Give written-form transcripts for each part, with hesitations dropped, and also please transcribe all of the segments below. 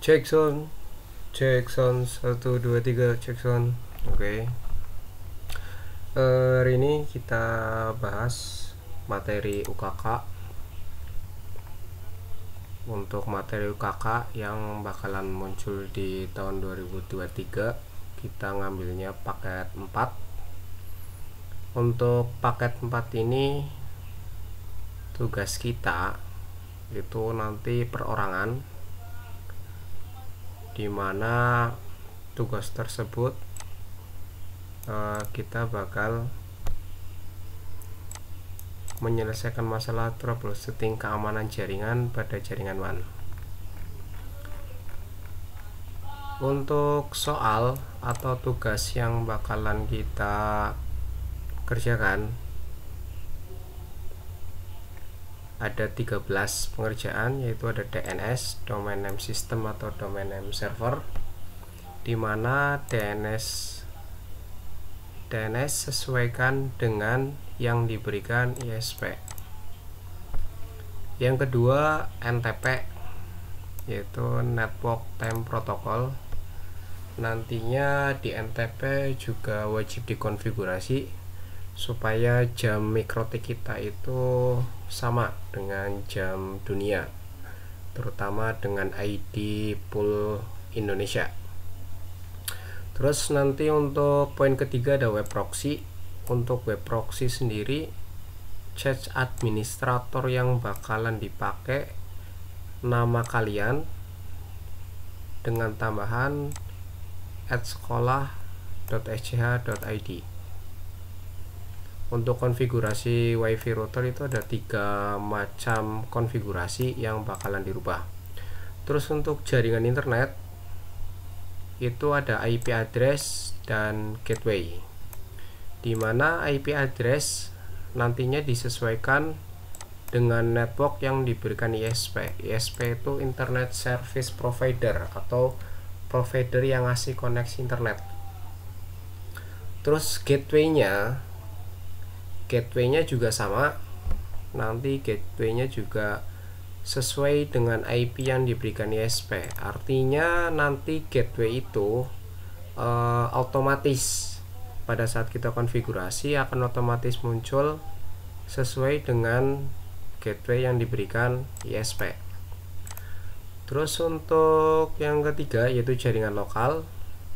Cek sound, cek sound 1 2 3 cek sound. Oke. Hari ini kita bahas materi UKK. Untuk materi UKK yang bakalan muncul di tahun 2023, kita ngambilnya paket 4. Untuk paket 4 ini tugas kita itu nanti perorangan, dimana tugas tersebut kita bakal menyelesaikan masalah troubleshooting keamanan jaringan pada jaringan WAN. Untuk soal atau tugas yang bakalan kita kerjakan ada 13 pengerjaan, yaitu ada DNS, Domain Name System atau Domain Name Server, dimana DNS sesuaikan dengan yang diberikan ISP. Yang kedua NTP, yaitu Network Time Protocol. Nantinya di NTP juga wajib dikonfigurasi supaya jam mikrotik kita itu sama dengan jam dunia, terutama dengan ID pool Indonesia. Terus nanti untuk poin ketiga ada web proxy. Untuk web proxy sendiri, cache administrator yang bakalan dipakai nama kalian dengan tambahan @sekolah.sch.id. Untuk konfigurasi wifi router itu ada 3 macam konfigurasi yang bakalan dirubah. Terus untuk jaringan internet itu ada IP address dan gateway, dimana IP address nantinya disesuaikan dengan network yang diberikan ISP. ISP itu Internet Service Provider atau provider yang ngasih koneksi internet. Terus gateway-nya juga sama, nanti gateway-nya juga sesuai dengan IP yang diberikan ISP. Artinya nanti gateway itu otomatis pada saat kita konfigurasi akan otomatis muncul sesuai dengan gateway yang diberikan ISP. Terus untuk yang ketiga yaitu jaringan lokal,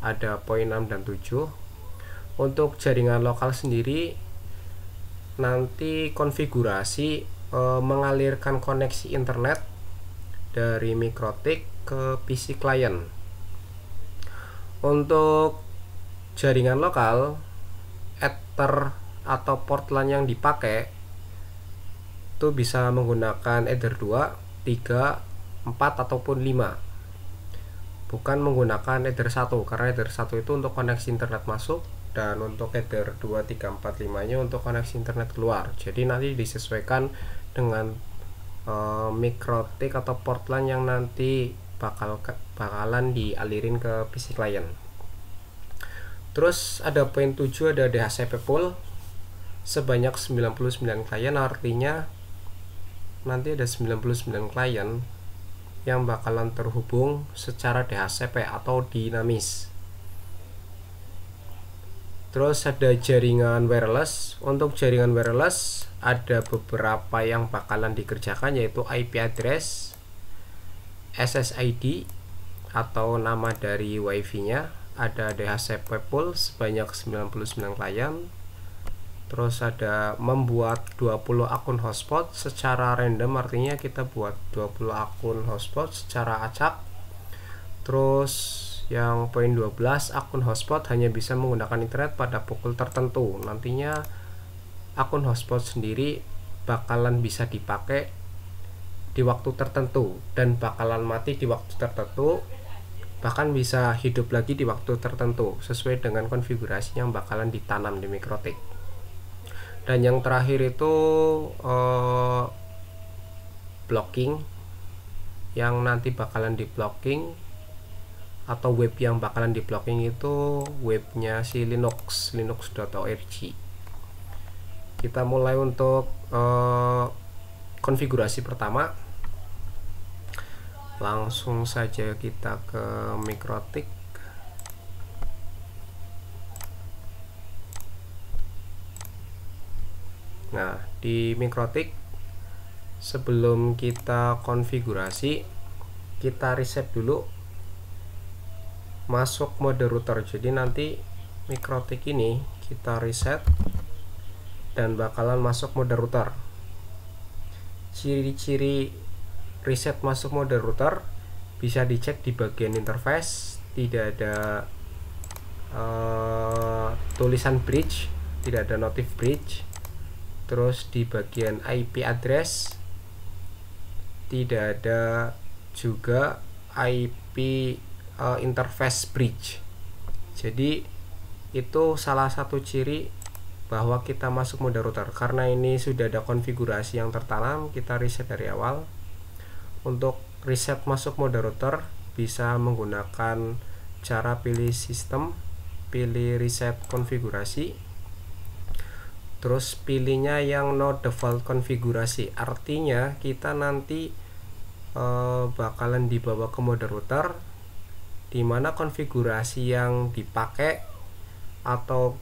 ada poin 6 dan 7. Untuk jaringan lokal sendiri nanti konfigurasi mengalirkan koneksi internet dari mikrotik ke PC klien. Untuk jaringan lokal, ether atau port LAN yang dipakai itu bisa menggunakan Ether 2, 3, 4 ataupun 5. Bukan menggunakan Ether 1, karena Ether 1 itu untuk koneksi internet masuk, dan untuk Ether 2, 3, 4, 5 nya untuk koneksi internet keluar. Jadi nanti disesuaikan dengan mikrotik atau port LAN yang nanti bakalan dialirin ke PC klien. Terus ada poin 7, ada DHCP pool sebanyak 99 klien, artinya nanti ada 99 klien yang bakalan terhubung secara DHCP atau dinamis. Terus ada jaringan wireless. Untuk jaringan wireless ada beberapa yang bakalan dikerjakan, yaitu IP address, SSID atau nama dari wifi-nya, ada DHCP pool sebanyak 99 klien. Terus ada membuat 20 akun hotspot secara random, artinya kita buat 20 akun hotspot secara acak. Terus yang poin 12, akun hotspot hanya bisa menggunakan internet pada pukul tertentu. Nantinya akun hotspot sendiri bakalan bisa dipakai di waktu tertentu dan bakalan mati di waktu tertentu, bahkan bisa hidup lagi di waktu tertentu sesuai dengan konfigurasi yang bakalan ditanam di mikrotik. Dan yang terakhir itu blocking, yang nanti bakalan di blocking atau web yang bakalan di blocking itu webnya si linux.org. Kita mulai untuk konfigurasi pertama. Langsung saja kita ke MikroTik. Nah, di MikroTik sebelum kita konfigurasi, kita reset dulu masuk mode router. Jadi nanti MikroTik ini kita reset dan bakalan masuk mode router. Ciri-ciri reset masuk mode router bisa dicek di bagian interface. Tidak ada tulisan bridge, tidak ada notif bridge. Terus di bagian IP address tidak ada juga IP interface bridge. Jadi itu salah satu ciri bahwa kita masuk mode router. Karena ini sudah ada konfigurasi yang tertanam, kita reset dari awal. Untuk reset masuk mode router bisa menggunakan cara pilih sistem, pilih reset konfigurasi, terus pilihnya yang no default konfigurasi. Artinya kita nanti bakalan dibawa ke mode router dimana konfigurasi yang dipakai atau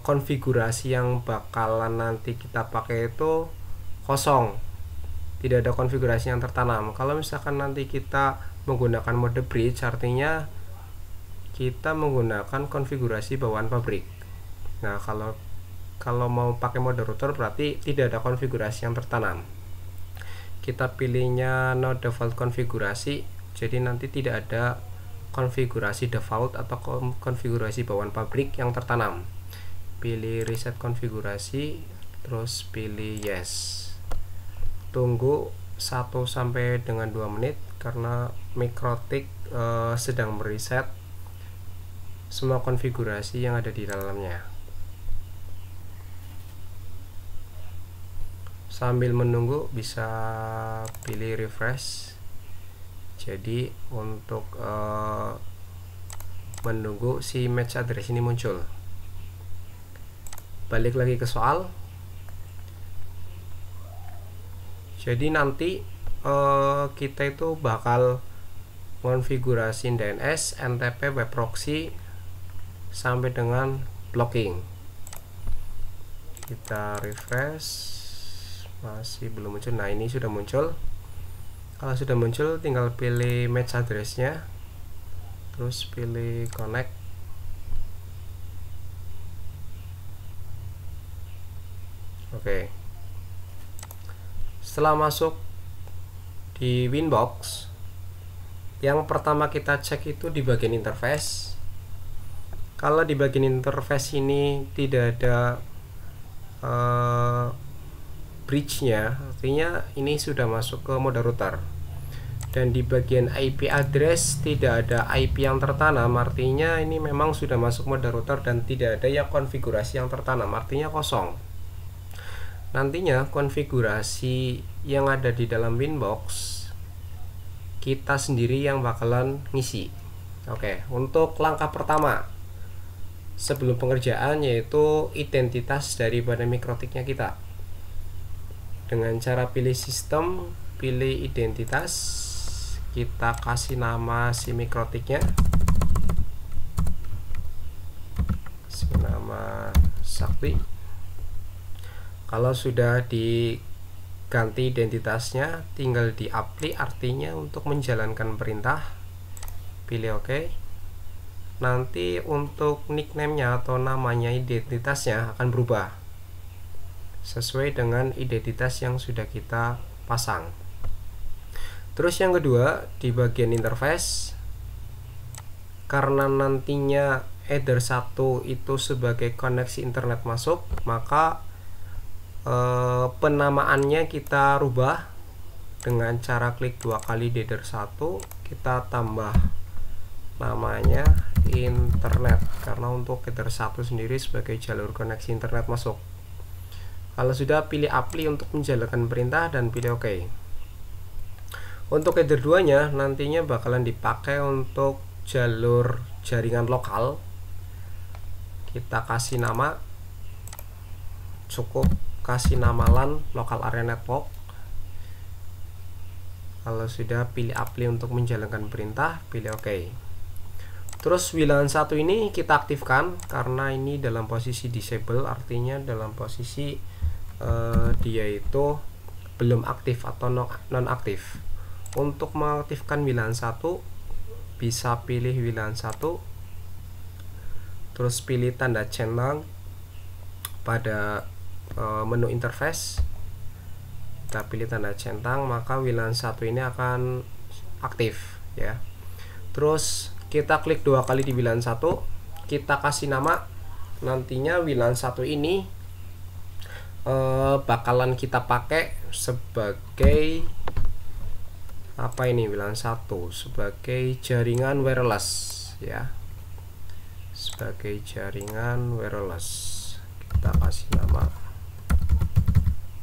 konfigurasi yang bakalan nanti kita pakai itu kosong, tidak ada konfigurasi yang tertanam. Kalau misalkan nanti kita menggunakan mode bridge, artinya kita menggunakan konfigurasi bawaan pabrik. Nah, kalau mau pakai mode router berarti tidak ada konfigurasi yang tertanam. Kita pilihnya no default konfigurasi, jadi nanti tidak ada konfigurasi default atau konfigurasi bawaan pabrik yang tertanam. Pilih reset konfigurasi, terus pilih yes. Tunggu 1 sampai dengan 2 menit karena MikroTik sedang mereset semua konfigurasi yang ada di dalamnya. Sambil menunggu bisa pilih refresh. Jadi untuk menunggu si match address ini muncul. Balik lagi ke soal. Jadi nanti kita itu bakal konfigurasi DNS, NTP, web proxy sampai dengan blocking. Kita refresh, masih belum muncul. Nah, ini sudah muncul. Kalau sudah muncul tinggal pilih match address-nya, terus pilih connect. Oke. Setelah masuk di Winbox, yang pertama kita cek itu di bagian interface. Kalau di bagian interface ini tidak ada bridge-nya, artinya ini sudah masuk ke mode router. Dan di bagian IP address tidak ada IP yang tertanam, artinya ini memang sudah masuk mode router dan tidak ada ya konfigurasi yang tertanam, artinya kosong. Nantinya konfigurasi yang ada di dalam Winbox kita sendiri yang bakalan ngisi. Oke, untuk langkah pertama sebelum pengerjaan yaitu identitas daripada MikroTiknya kita. Dengan cara pilih sistem, pilih identitas, kita kasih nama si MikroTiknya, kasih nama Sakti. Kalau sudah diganti identitasnya, tinggal di apply, artinya untuk menjalankan perintah, pilih OK. Nanti untuk nickname-nya atau namanya identitasnya akan berubah sesuai dengan identitas yang sudah kita pasang. Terus yang kedua, di bagian interface, karena nantinya header 1 itu sebagai koneksi internet masuk, maka penamaannya kita rubah dengan cara klik 2 kali di header 1, kita tambah namanya internet, karena untuk header 1 sendiri sebagai jalur koneksi internet masuk. Kalau sudah, pilih apply untuk menjalankan perintah dan pilih OK. Untuk header 2 nya nantinya bakalan dipakai untuk jalur jaringan lokal. Kita kasih nama, cukup kasih nama LAN, local area network. Kalau sudah, pilih apply untuk menjalankan perintah, pilih OK. Terus WLAN 1 ini kita aktifkan karena ini dalam posisi disable, artinya dalam posisi dia itu belum aktif atau non aktif. Untuk mengaktifkan WLAN 1 bisa pilih WLAN 1, terus pilih tanda centang pada menu interface. Kita pilih tanda centang, maka WLAN 1 ini akan aktif ya. Terus kita klik 2 kali di WLAN 1, kita kasih nama. Nantinya WLAN 1 ini bakalan kita pakai sebagai apa ini? WLAN 1 sebagai jaringan wireless ya, sebagai jaringan wireless. Kita kasih nama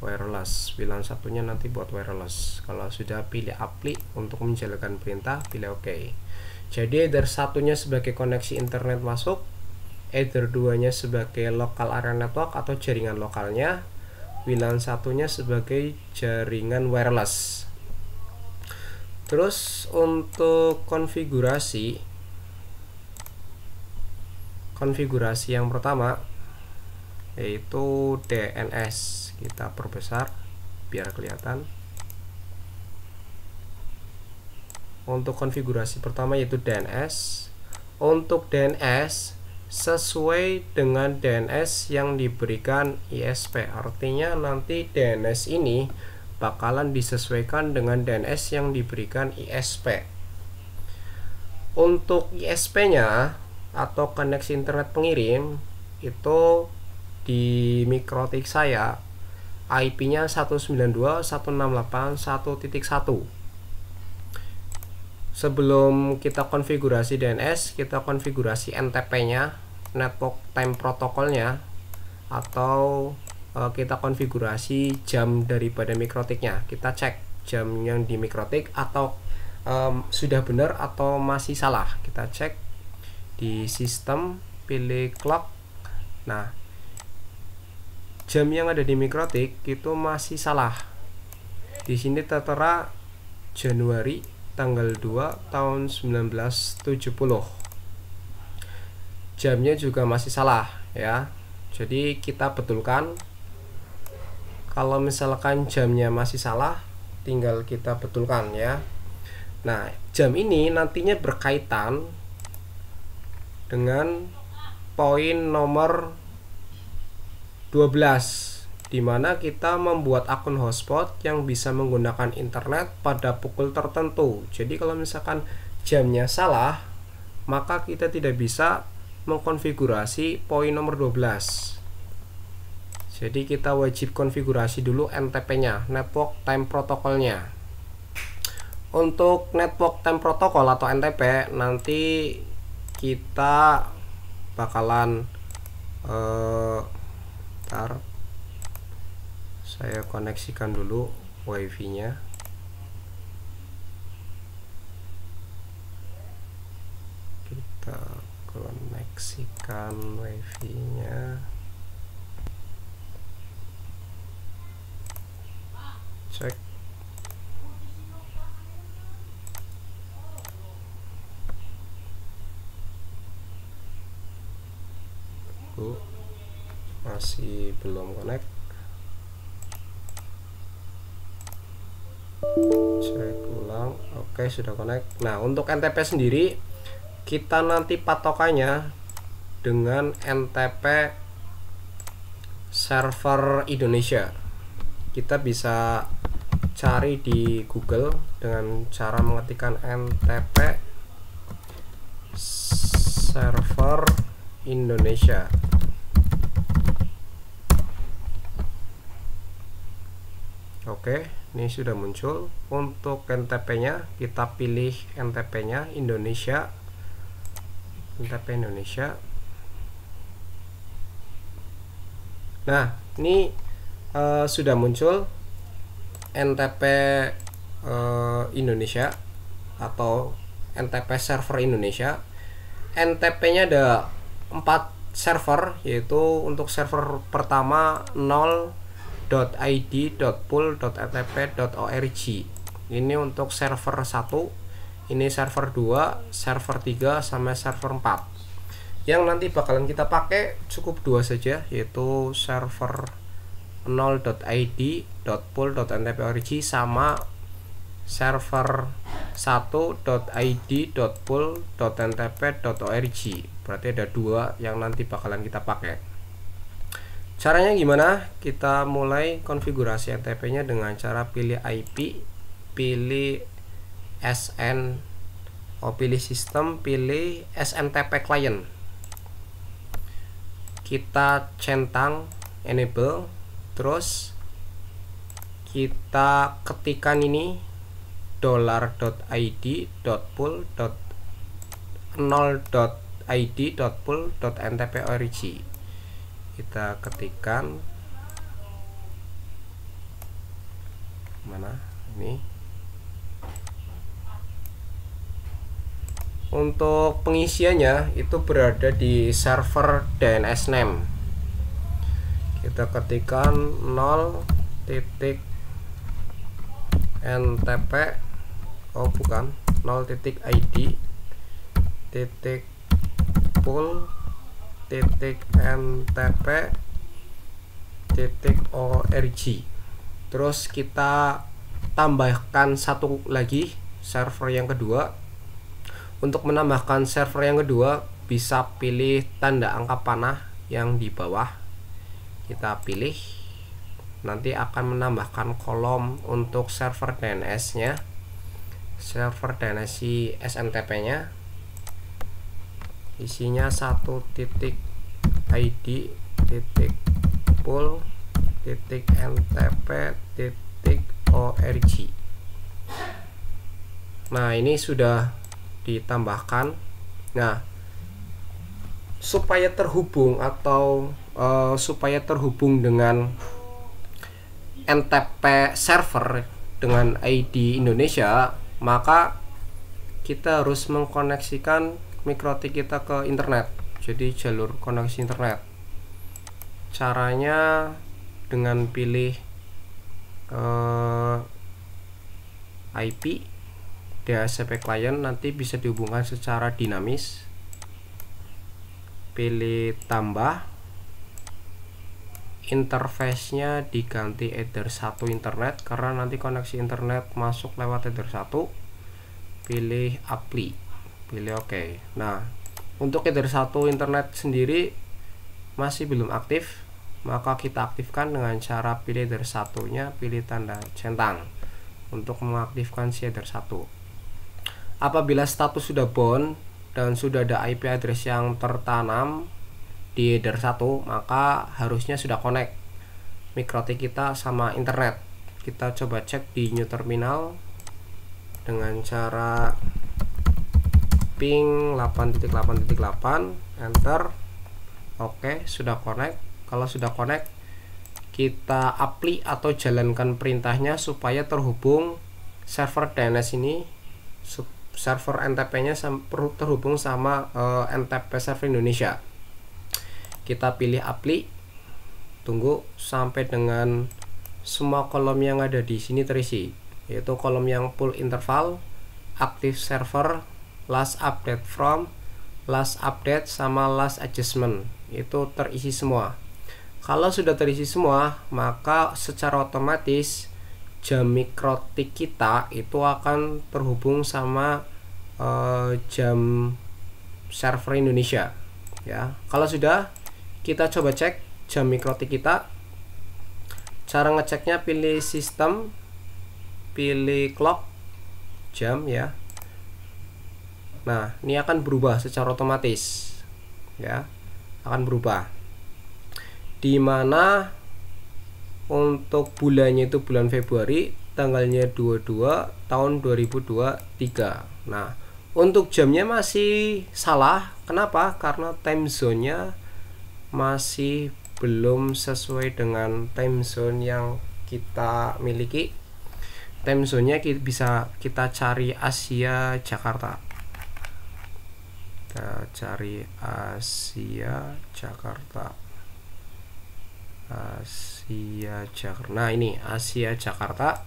wireless. WLAN satunya nanti buat wireless. Kalau sudah, pilih apply untuk menjalankan perintah, pilih OK. Jadi either satunya sebagai koneksi internet masuk, either duanya sebagai local area network atau jaringan lokalnya, WLAN satunya sebagai jaringan wireless. Terus untuk konfigurasi yang pertama yaitu DNS. Kita perbesar biar kelihatan. Untuk konfigurasi pertama yaitu DNS. Untuk DNS sesuai dengan DNS yang diberikan ISP, artinya nanti DNS ini bakalan disesuaikan dengan DNS yang diberikan ISP. Untuk ISP-nya atau koneksi internet pengirim itu di Mikrotik saya IP-nya 192.168.1.1. Sebelum kita konfigurasi DNS, kita konfigurasi NTP-nya, Network Time Protocol-nya, atau kita konfigurasi jam daripada Mikrotiknya. Kita cek jam yang di Mikrotik atau sudah benar atau masih salah. Kita cek di sistem, pilih clock. Nah, jam yang ada di Mikrotik itu masih salah. Di sini tertera Januari tanggal 2 tahun 1970. Jamnya juga masih salah ya. Jadi kita betulkan. Kalau misalkan jamnya masih salah, tinggal kita betulkan ya. Nah, jam ini nantinya berkaitan dengan poin nomor 12, di mana kita membuat akun hotspot yang bisa menggunakan internet pada pukul tertentu. Jadi kalau misalkan jamnya salah, maka kita tidak bisa mengkonfigurasi poin nomor 12. Jadi kita wajib konfigurasi dulu NTP-nya, Network Time Protocol-nya. Untuk Network Time Protocol atau NTP nanti kita bakalan ntar saya koneksikan dulu wifi-nya. Kita koneksikan wifi-nya. Cek. Masih belum connect. Cek ulang. Oke, sudah connect. Nah, untuk NTP sendiri kita nanti patokannya dengan NTP server Indonesia. Kita bisa cari di Google dengan cara mengetikkan NTP server Indonesia. Oke, ini sudah muncul. Untuk NTP-nya kita pilih NTP-nya Indonesia. NTP Indonesia. Nah, ini sudah muncul NTP Indonesia atau NTP server Indonesia. NTP-nya ada 4 server, yaitu untuk server pertama 0.id.pool.ntp.org. Ini untuk server 1, ini server 2, server 3 sama server 4. Yang nanti bakalan kita pakai cukup 2 saja, yaitu server 0.id.pool.ntp.org sama server 1.id.pool.ntp.org. Berarti ada 2 yang nanti bakalan kita pakai. Caranya gimana? Kita mulai konfigurasi NTP-nya dengan cara pilih IP, pilih SN, pilih sistem, pilih SNTP client. Kita centang enable, terus kita ketikkan ini $.id.0.id.pool.ntp.org. Kita ketikkan mana ini. Untuk pengisiannya itu berada di server DNS name. Kita ketikkan 0.ntp, bukan 0.id.pool.ntp.org. Terus kita tambahkan satu lagi server yang kedua. Untuk menambahkan server yang kedua bisa pilih tanda angka panah yang di bawah. Kita pilih, nanti akan menambahkan kolom untuk server DNS nya, server DNS si SNTP nya, isinya 1.id.pool.ntp.org. Nah, ini sudah ditambahkan. Nah, supaya terhubung dengan NTP server dengan ID Indonesia, maka kita harus mengkoneksikan MikroTik kita ke internet. Jadi jalur koneksi internet. Caranya dengan pilih IP DHCP client, nanti bisa dihubungkan secara dinamis. Pilih tambah, interface-nya diganti Ether 1 internet karena nanti koneksi internet masuk lewat Ether 1. Pilih apply, pilih OK. Nah, untuk Ether 1 internet sendiri masih belum aktif, maka kita aktifkan dengan cara pilih Ether 1-nya, pilih tanda centang untuk mengaktifkan si Ether 1. Apabila status sudah bound dan sudah ada IP address yang tertanam di header 1, maka harusnya sudah connect MikroTik kita sama internet. Kita coba cek di new terminal dengan cara ping 8.8.8, enter. Oke, sudah connect. Kalau sudah connect, kita apply atau jalankan perintahnya supaya terhubung server DNS ini, server NTP-nya terhubung sama NTP server Indonesia. Kita pilih apply, tunggu sampai dengan semua kolom yang ada di sini terisi, yaitu kolom yang full interval, active server, last update from, last update sama last adjustment, itu terisi semua. Kalau sudah terisi semua, maka secara otomatis jam MikroTik kita itu akan terhubung sama jam server Indonesia ya. Kalau sudah, kita coba cek jam MikroTik kita. Cara ngeceknya pilih sistem, pilih clock, jam ya. Nah, ini akan berubah secara otomatis ya, akan berubah. Dimana untuk bulannya itu bulan Februari, tanggalnya 22 tahun 2023. Nah, untuk jamnya masih salah. Kenapa? Karena time zone-nya masih belum sesuai dengan time zone yang kita miliki. Time zone-nya bisa kita cari Asia Jakarta. Kita cari Asia Jakarta. Asia Jakarta. Nah, ini Asia Jakarta.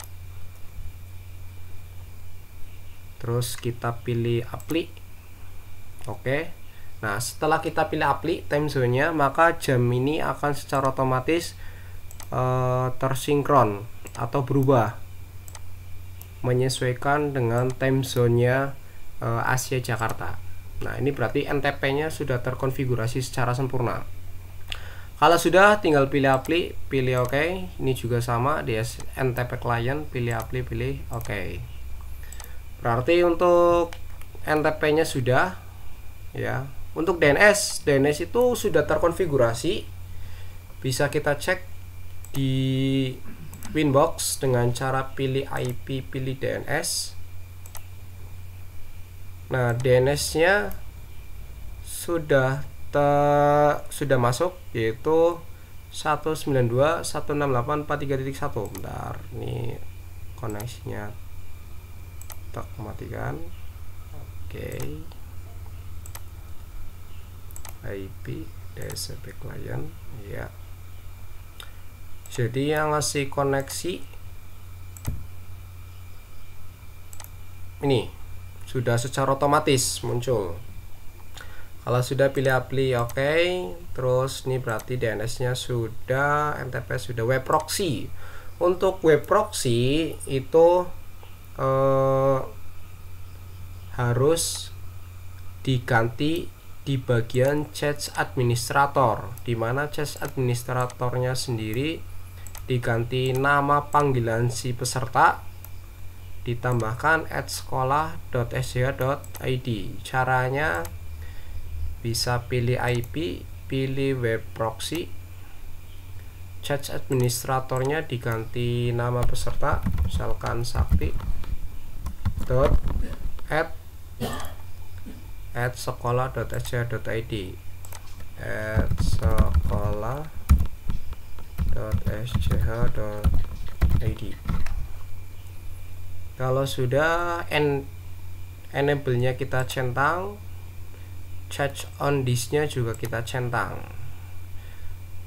terus kita pilih apply. Oke. Nah, setelah kita pilih apply time zone-nya, maka jam ini akan secara otomatis tersinkron atau berubah menyesuaikan dengan time zone-nya Asia Jakarta. Nah, ini berarti NTP-nya sudah terkonfigurasi secara sempurna. Kalau sudah, tinggal pilih apply, pilih OK. Ini juga sama di NTP client, pilih apply, pilih OK. Berarti untuk NTP-nya sudah ya. Untuk DNS itu sudah terkonfigurasi. Bisa kita cek di Winbox dengan cara pilih IP, pilih DNS. Nah, DNS-nya sudah masuk, yaitu 192.168.43.1. Bentar, ini koneksinya tak matikan. Oke. IP DHCP client ya. Jadi yang ngasih koneksi ini sudah secara otomatis muncul. Kalau sudah pilih apply OK, terus ini berarti DNS-nya sudah, NTP sudah. Web proxy. Untuk web proxy itu harus diganti di bagian chat administrator, di mana chat administratornya sendiri diganti nama panggilan si peserta, ditambahkan @sekolah.sh.id. Caranya bisa pilih IP, pilih web proxy, chat administratornya diganti nama peserta, misalkan sakti @sekolah.sh.id @sekolah.sh.id. Kalau sudah enable-nya kita centang, charge on disk-nya juga kita centang.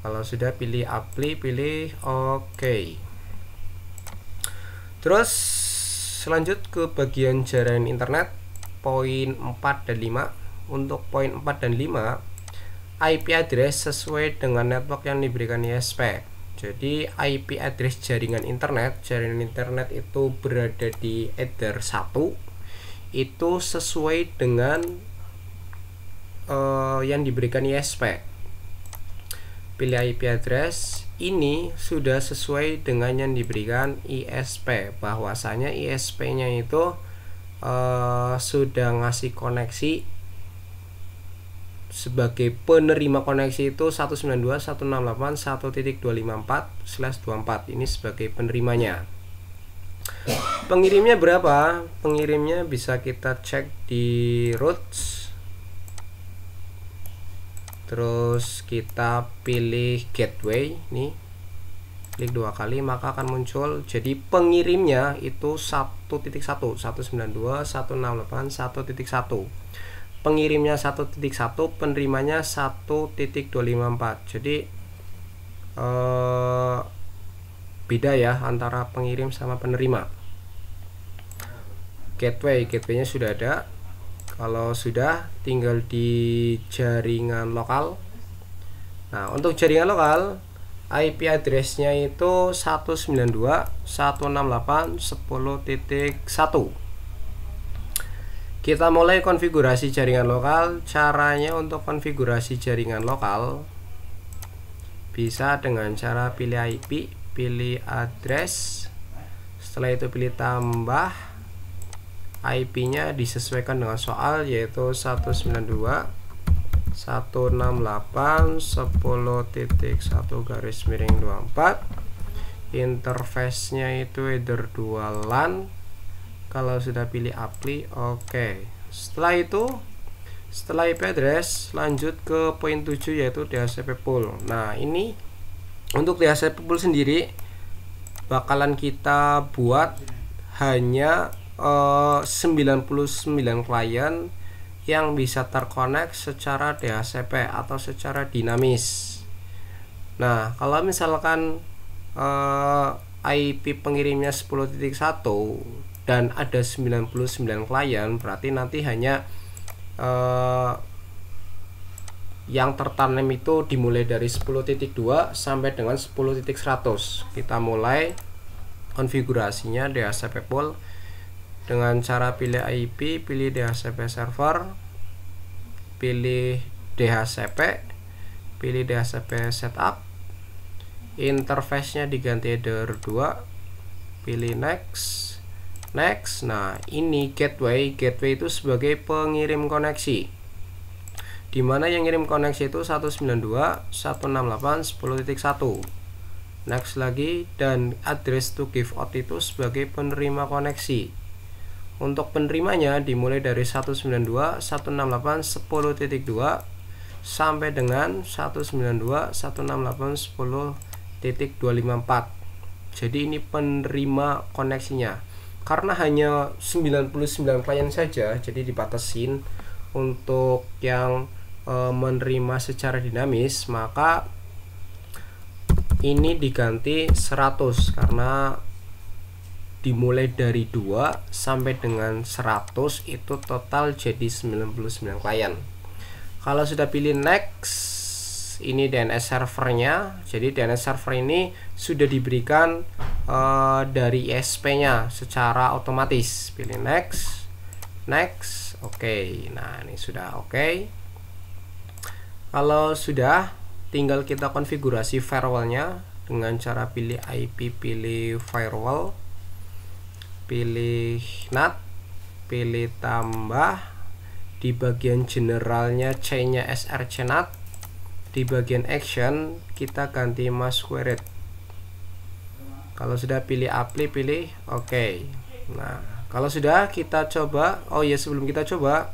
Kalau sudah pilih apply, pilih OK. Terus lanjut ke bagian jaringan internet, poin 4 dan 5. Untuk poin 4 dan 5, IP address sesuai dengan network yang diberikan ISP. Jadi IP address jaringan internet itu berada di header 1, itu sesuai dengan yang diberikan ISP. Pilih IP address, ini sudah sesuai dengan yang diberikan ISP, bahwasanya ISP-nya itu sudah ngasih koneksi sebagai penerima koneksi itu 192.168.1.254/24. Ini sebagai penerimanya. Pengirimnya berapa? Pengirimnya bisa kita cek di routes. Terus kita pilih gateway, nih klik 2 kali maka akan muncul. Jadi pengirimnya itu 1.192.168.1.1. pengirimnya 1.1, penerimanya 1.254. Jadi beda ya antara pengirim sama penerima. Gateway-nya sudah ada. Kalau sudah, tinggal di jaringan lokal. Nah, untuk jaringan lokal, IP address-nya itu 192.168.10.1. Kita mulai konfigurasi jaringan lokal. Caranya untuk konfigurasi jaringan lokal bisa dengan cara pilih IP, pilih address, setelah itu pilih tambah, IP-nya disesuaikan dengan soal, yaitu 192.168.10.1/24. Interface-nya itu header 2 LAN. Kalau sudah pilih apply, OK. Setelah itu, setelah IP address, lanjut ke poin 7, yaitu DHCP pool. Nah, ini untuk DHCP pool sendiri bakalan kita buat hanya 99 klien yang bisa terkonek secara DHCP atau secara dinamis. Nah, kalau misalkan IP pengirimnya 10.1, dan ada 99 klien, berarti nanti hanya yang tertanam itu dimulai dari 10.2 sampai dengan 10.100. Kita mulai konfigurasinya DHCP pool dengan cara pilih IP, pilih DHCP server, pilih DHCP, pilih DHCP setup, interface-nya diganti header 2, pilih next. Nah, ini gateway itu sebagai pengirim koneksi, dimana yang ngirim koneksi itu 192.168.10.1. Next lagi, dan address to give out itu sebagai penerima koneksi. Untuk penerimanya dimulai dari 192.168.10.2 sampai dengan 192.168.10.254. Jadi ini penerima koneksinya. Karena hanya 99 klien saja, jadi dibatasin untuk yang menerima secara dinamis, maka ini diganti 100 karena dimulai dari 2 sampai dengan 100 itu total jadi 99 klien. Kalau sudah pilih next, ini DNS servernya. Jadi DNS server ini sudah diberikan dari ISP-nya secara otomatis. Pilih next, oke. Nah, ini sudah oke. Kalau sudah, tinggal kita konfigurasi firewall-nya dengan cara pilih IP, pilih firewall, pilih NAT, pilih tambah, di bagian generalnya C-nya src NAT, di bagian action kita ganti masquerade. Kalau sudah pilih apply, pilih oke. Nah, kalau sudah kita coba, sebelum kita coba,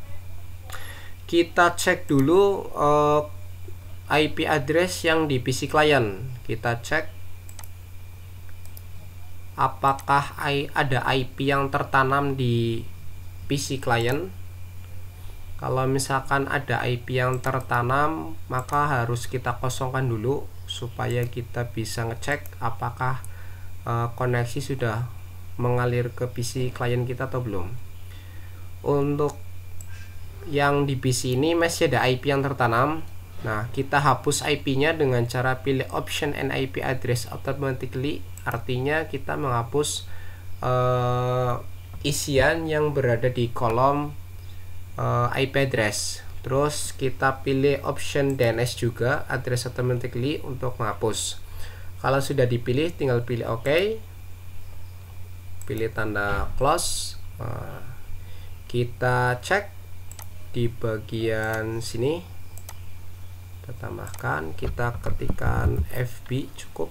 kita cek dulu IP address yang di PC klien. Kita cek apakah ada IP yang tertanam di PC klien. Kalau misalkan ada IP yang tertanam, maka harus kita kosongkan dulu supaya kita bisa ngecek apakah koneksi sudah mengalir ke PC klien kita atau belum. Untuk yang di PC ini masih ada IP yang tertanam. Nah, kita hapus IP-nya dengan cara pilih option and IP address automatically. Artinya kita menghapus isian yang berada di kolom IP address. Terus kita pilih option DNS juga, address automatically, untuk menghapus. Kalau sudah dipilih, tinggal pilih OK, pilih tanda close. Kita cek di bagian sini, kita tambahkan, kita ketikkan FB cukup.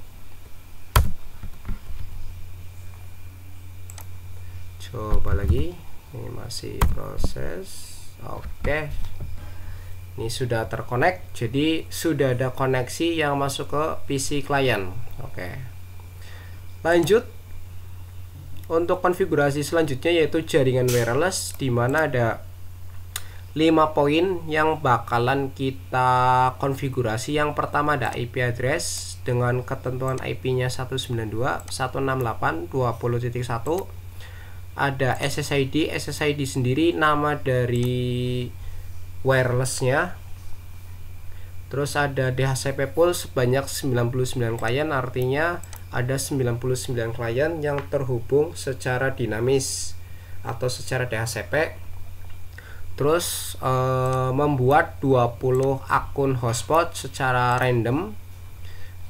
Coba lagi, ini masih proses. Oke, ini sudah terkonek, jadi sudah ada koneksi yang masuk ke PC klien. Oke, lanjut untuk konfigurasi selanjutnya, yaitu jaringan wireless, di mana ada 5 poin yang bakalan kita konfigurasi. Yang pertama ada IP address dengan ketentuan IP-nya 192.168.20.1. Ada SSID sendiri nama dari wirelessnya. Terus ada DHCP pool sebanyak 99 klien, artinya ada 99 klien yang terhubung secara dinamis atau secara DHCP. Terus membuat 20 akun hotspot secara random.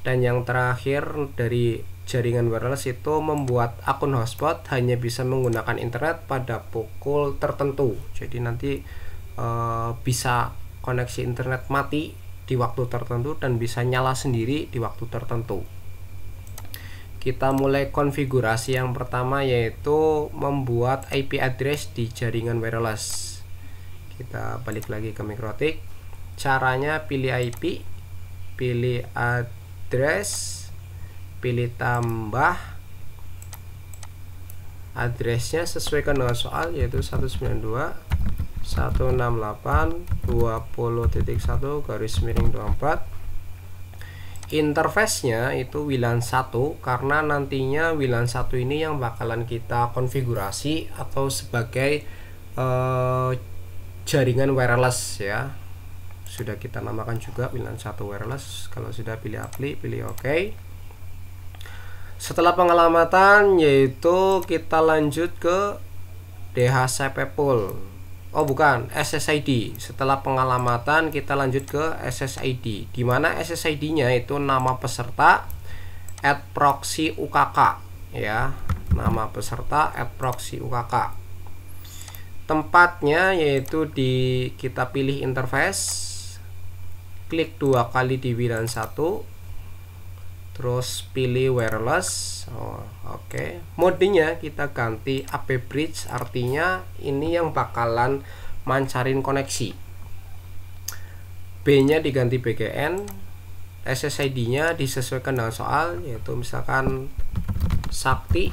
Dan yang terakhir dari jaringan wireless itu membuat akun hotspot hanya bisa menggunakan internet pada pukul tertentu. Jadi nanti bisa koneksi internet mati di waktu tertentu dan bisa nyala sendiri di waktu tertentu. Kita mulai konfigurasi yang pertama, yaitu membuat IP address di jaringan wireless. Kita balik lagi ke MikroTik. Caranya pilih IP, pilih address, pilih tambah, addressnya sesuaikan dengan soal, yaitu 192.168.20.1/24. interface-nya itu WLAN 1, karena nantinya WLAN 1 ini yang bakalan kita konfigurasi atau sebagai jaringan wireless ya. Sudah kita namakan juga WLAN 1 wireless. Kalau sudah pilih apply, pilih OK. Setelah pengelamatan yaitu kita lanjut ke DHCP pool. Oh bukan, SSID. Setelah pengelamatan kita lanjut ke SSID, di mana SSID-nya itu nama peserta @proxy UKK ya. Nama peserta @proxy UKK. Tempatnya yaitu kita pilih interface. Klik 2 kali di WLAN 1. Terus pilih wireless. Oke. Modenya kita ganti AP bridge, artinya ini yang bakalan mancarin koneksi. B-nya diganti BGN. SSID-nya disesuaikan dengan soal, yaitu misalkan Sakti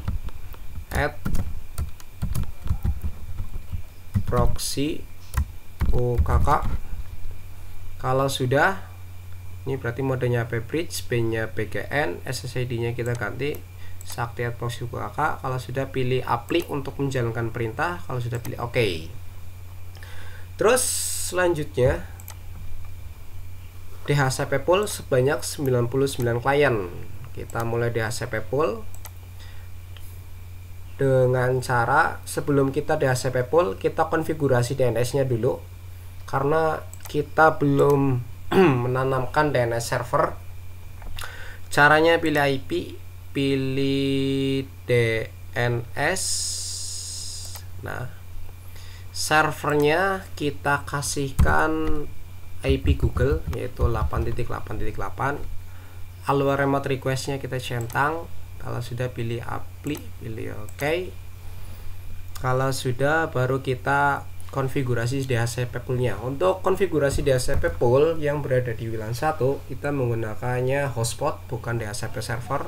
@proxy UKK. Kalau sudah, ini berarti modenya AP bridge, B-nya BGN, SSID-nya kita ganti Sakti @proxy UKK. Kalau sudah, pilih apply untuk menjalankan perintah. Kalau sudah, pilih OK. Terus selanjutnya DHCP pool sebanyak 99 klien. Kita mulai DHCP pool dengan cara, sebelum kita DHCP pool, kita konfigurasi DNS-nya dulu, karena kita belum menanamkan DNS server. Caranya pilih IP, pilih DNS. Nah, servernya kita kasihkan IP Google, yaitu 8.8.8. Alur remote requestnya kita centang. Kalau sudah, pilih apply, pilih OK. Kalau sudah, baru kita konfigurasi DHCP pool-nya. Untuk konfigurasi DHCP pool yang berada di WLAN 1, kita menggunakannya hotspot, bukan DHCP server.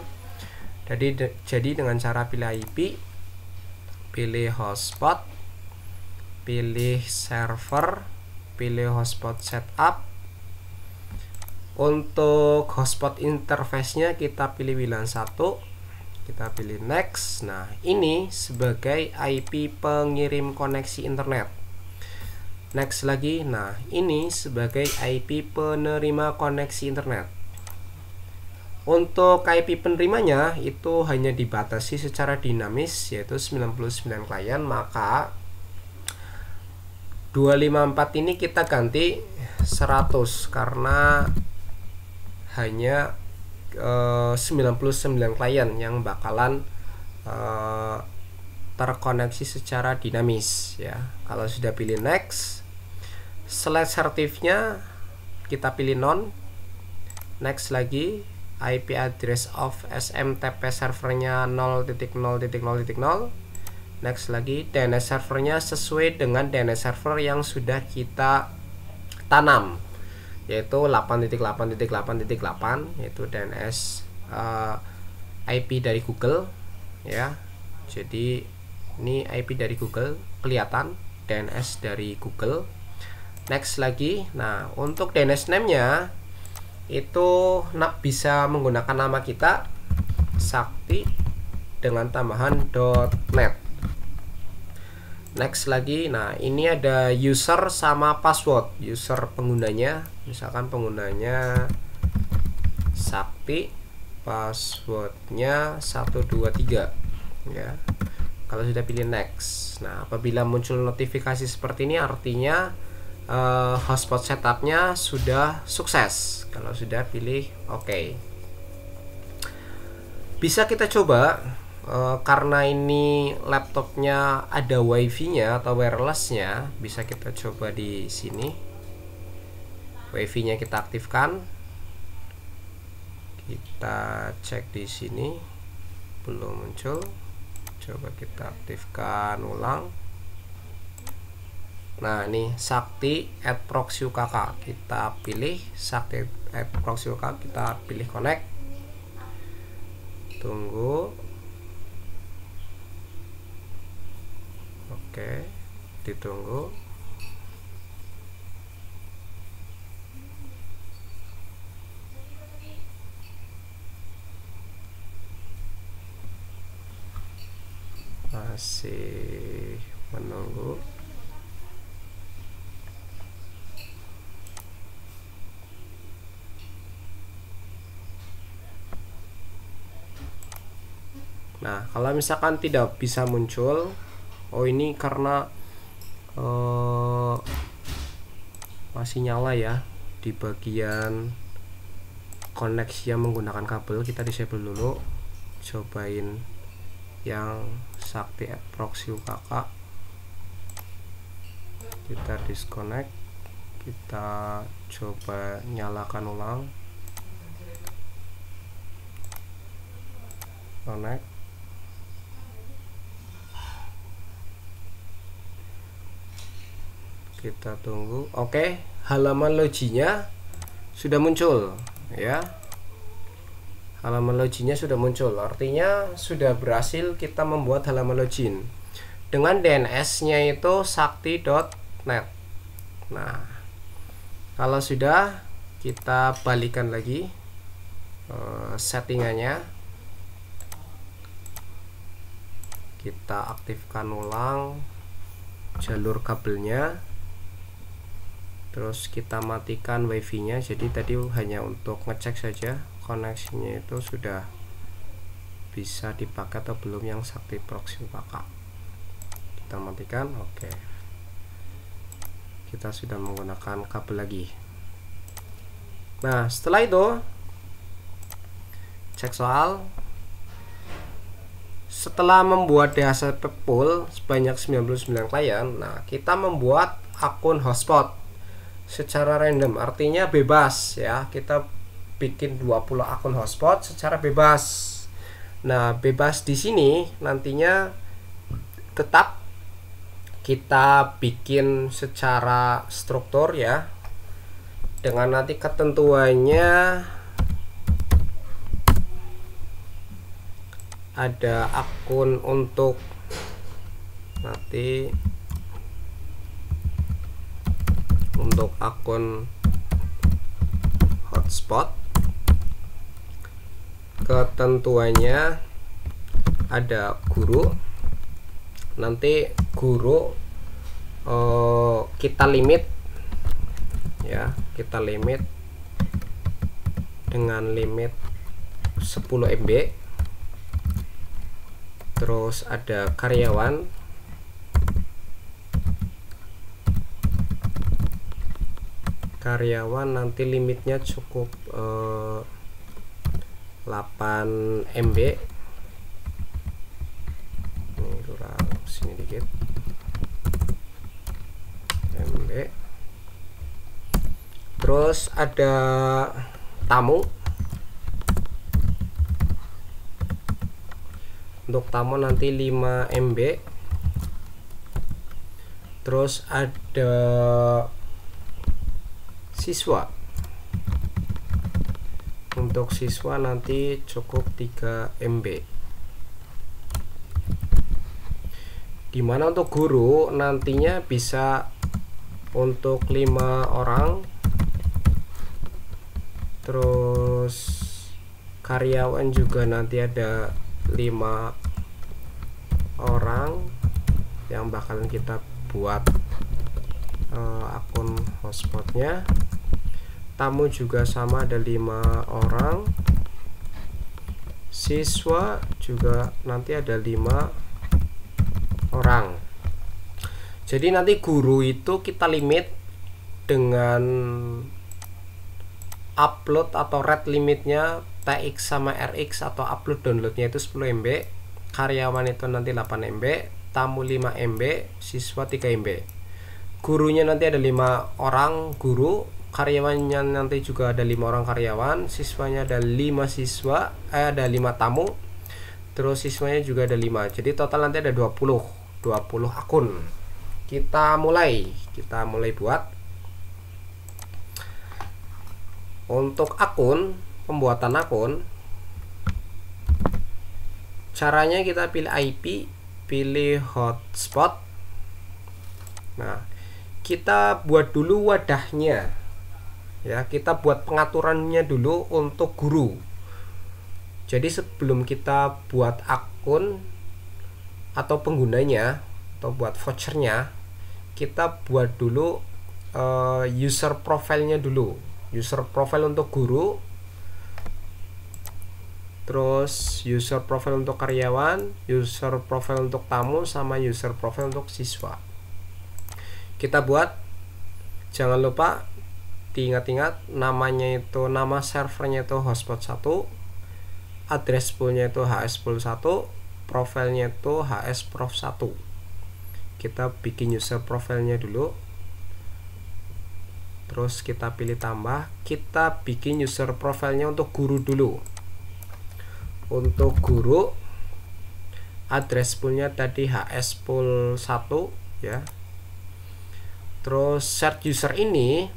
Jadi dengan cara pilih IP, pilih hotspot, pilih server, pilih hotspot setup. Untuk hotspot interface-nya kita pilih WLAN 1, kita pilih next. Nah, ini sebagai IP pengirim koneksi internet. Next lagi. Nah, ini sebagai IP penerima koneksi internet. Untuk IP penerimanya itu hanya dibatasi secara dinamis, yaitu 99 klien. Maka 254 ini kita ganti 100, karena hanya 99 klien yang bakalan terkoneksi secara dinamis ya. Kalau sudah, pilih next. Select sertifnya kita pilih non. Next lagi. IP address of SMTP servernya 0.0.0.0. Next lagi. DNS servernya sesuai dengan DNS server yang sudah kita tanam, yaitu 8.8.8.8, yaitu DNS IP dari Google ya. Jadi ini IP dari Google, kelihatan DNS dari Google. Next lagi. Nah, untuk DNS name-nya itu bisa menggunakan nama kita Sakti dengan tambahan .net. Next lagi. Nah, ini ada user sama password. User penggunanya, misalkan penggunanya Sakti, passwordnya 123 ya. Kalau sudah, pilih next. Nah, apabila muncul notifikasi seperti ini, artinya hotspot setupnya sudah sukses. Kalau sudah, pilih OK. Bisa kita coba, karena ini laptopnya ada wifi-nya atau wireless-nya, bisa kita coba di sini. Wifi-nya kita aktifkan. Kita cek di sini, belum muncul. Coba kita aktifkan ulang. Nah, ini Sakti @proxy UKK. Kita pilih Sakti @proxy UKK, kita pilih connect. Tunggu. Oke, ditunggu. masih menunggu. Nah, kalau misalkan tidak bisa muncul, oh ini karena masih nyala ya di bagian koneksi yang menggunakan kabel. Kita disable dulu, cobain yang Sakti proxy UKK, kita disconnect, kita coba nyalakan ulang, connect. Kita tunggu. Oke, halaman loginya sudah muncul ya. Halaman loginnya sudah muncul, artinya sudah berhasil kita membuat halaman login dengan DNS-nya itu sakti.net. Nah, kalau sudah, kita balikan lagi settingannya, kita aktifkan ulang jalur kabelnya, terus kita matikan wifi-nya. Jadi tadi hanya untuk ngecek saja koneksinya itu sudah bisa dipakai atau belum yang Sakti proxy UKK. Kita matikan. Oke, kita sudah menggunakan kabel lagi. Nah, setelah itu cek soal. Setelah membuat DHCP pool sebanyak 99 klien, nah kita membuat akun hotspot secara random, artinya bebas ya. Kita bikin 20 akun hotspot secara bebas. Nah, bebas di sini nantinya tetap kita bikin secara struktur ya, dengan nanti ketentuannya ada akun untuk nanti untuk akun hotspot, ketentuannya ada guru. Nanti guru kita limit ya, kita limit dengan limit 10 MB. Terus ada karyawan, nanti limitnya cukup 8 MB. Ini kurang sini dikit, MB. Terus ada tamu. Untuk tamu nanti 5 MB. Terus ada siswa. Untuk siswa nanti cukup 3 MB. Dimana untuk guru nantinya bisa untuk 5 orang. Terus karyawan juga nanti ada 5 orang yang bakalan kita buat akun hotspotnya. Tamu juga sama, ada 5 orang. Siswa juga nanti ada 5 orang. Jadi nanti guru itu kita limit dengan upload atau read limitnya TX sama RX, atau upload downloadnya itu 10 MB. Karyawan itu nanti 8 MB, tamu 5 MB, siswa 3 MB. Gurunya nanti ada 5 orang guru, karyawannya nanti juga ada 5 orang karyawan, siswanya ada 5 siswa, ada 5 tamu, terus siswanya juga ada 5. Jadi total nanti ada 20 akun. Kita mulai buat. Untuk akun, pembuatan akun, caranya kita pilih IP, pilih hotspot. Nah, kita buat dulu wadahnya ya, kita buat pengaturannya dulu untuk guru. Jadi sebelum kita buat akun atau penggunanya atau buat vouchernya, kita buat dulu user profile-nya dulu. User profile untuk guru, terus user profile untuk karyawan, user profile untuk tamu, sama user profile untuk siswa. Kita buat, jangan lupa diingat-ingat namanya itu, nama servernya itu hotspot 1, address poolnya itu hspool1, profilnya itu hsprof1. Kita bikin user profilnya dulu, terus kita pilih tambah, kita bikin user profilnya untuk guru dulu. Untuk guru, address poolnya tadi hspool1 ya. Terus shared user ini,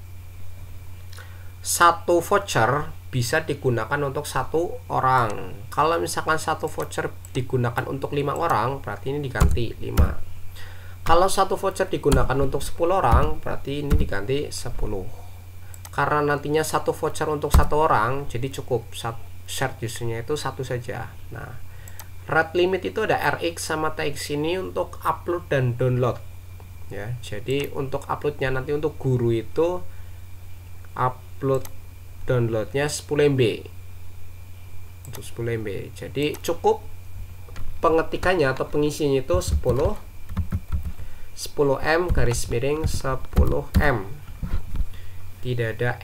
satu voucher bisa digunakan untuk 1 orang. Kalau misalkan satu voucher digunakan untuk 5 orang, berarti ini diganti 5. Kalau satu voucher digunakan untuk 10 orang, berarti ini diganti 10. Karena nantinya satu voucher untuk 1 orang, jadi cukup shared usernya itu 1 saja. Nah, rate limit itu ada RX sama TX ini untuk upload dan download ya. Jadi untuk uploadnya nanti untuk guru itu upload downloadnya 10 MB untuk 10 MB. Jadi cukup pengetikannya atau pengisinya itu 10M garis miring 10M, tidak ada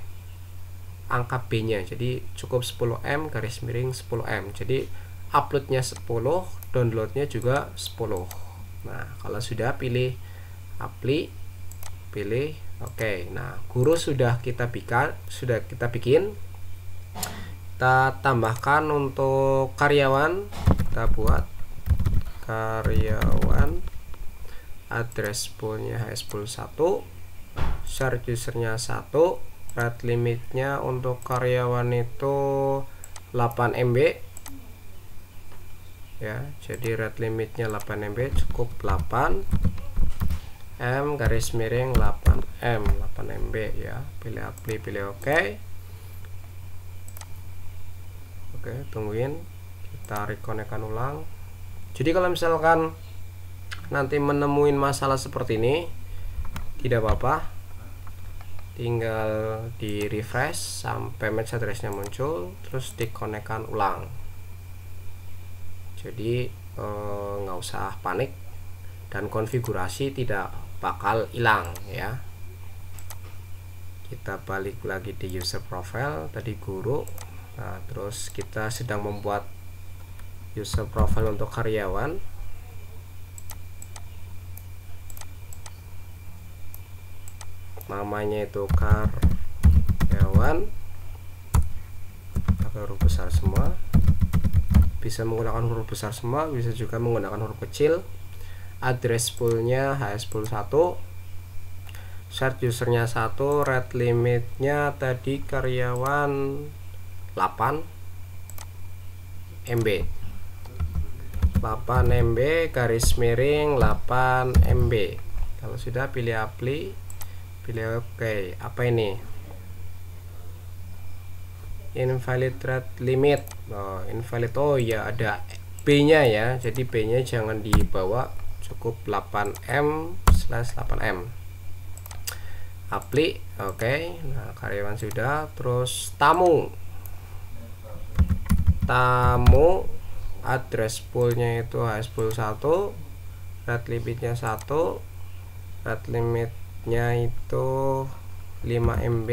angka B nya, jadi cukup 10M garis miring 10M. Jadi uploadnya 10, downloadnya juga 10. Nah, kalau sudah pilih apply, pilih oke. Nah, guru sudah kita bikin. Kita tambahkan untuk karyawan, kita buat karyawan, address poolnya hspool1, shared usernya 1, rate limitnya untuk karyawan itu 8 MB ya. Jadi rate limitnya 8 MB, cukup 8 M garis miring 8M, 8 MB ya. Pilih apply, pilih oke. Oke, tungguin, kita rekonekkan ulang. Jadi kalau misalkan nanti menemuin masalah seperti ini, tidak apa-apa, tinggal di refresh sampai match addressnya muncul, terus dikonekkan ulang. Jadi nggak usah panik, dan konfigurasi tidak bakal hilang ya. Kita balik lagi di user profile tadi guru. Nah, terus kita sedang membuat user profile untuk karyawan. Namanya itu karyawan, pakai huruf besar semua. Bisa menggunakan huruf besar semua, bisa juga menggunakan huruf kecil. Address poolnya hspool1, shared usernya 1, rate limitnya tadi karyawan 8 MB, 8 MB garis miring 8 MB. Kalau sudah pilih apply, pilih oke. Apa ini? Invalid rate limit. Oh, invalid. Oh ya, ada B nya ya. Jadi B nya jangan dibawa, cukup 8M/8M. Apply, oke. Nah, karyawan sudah. Terus tamu, address poolnya itu hspool1, rate limitnya 1, rate limitnya itu 5 MB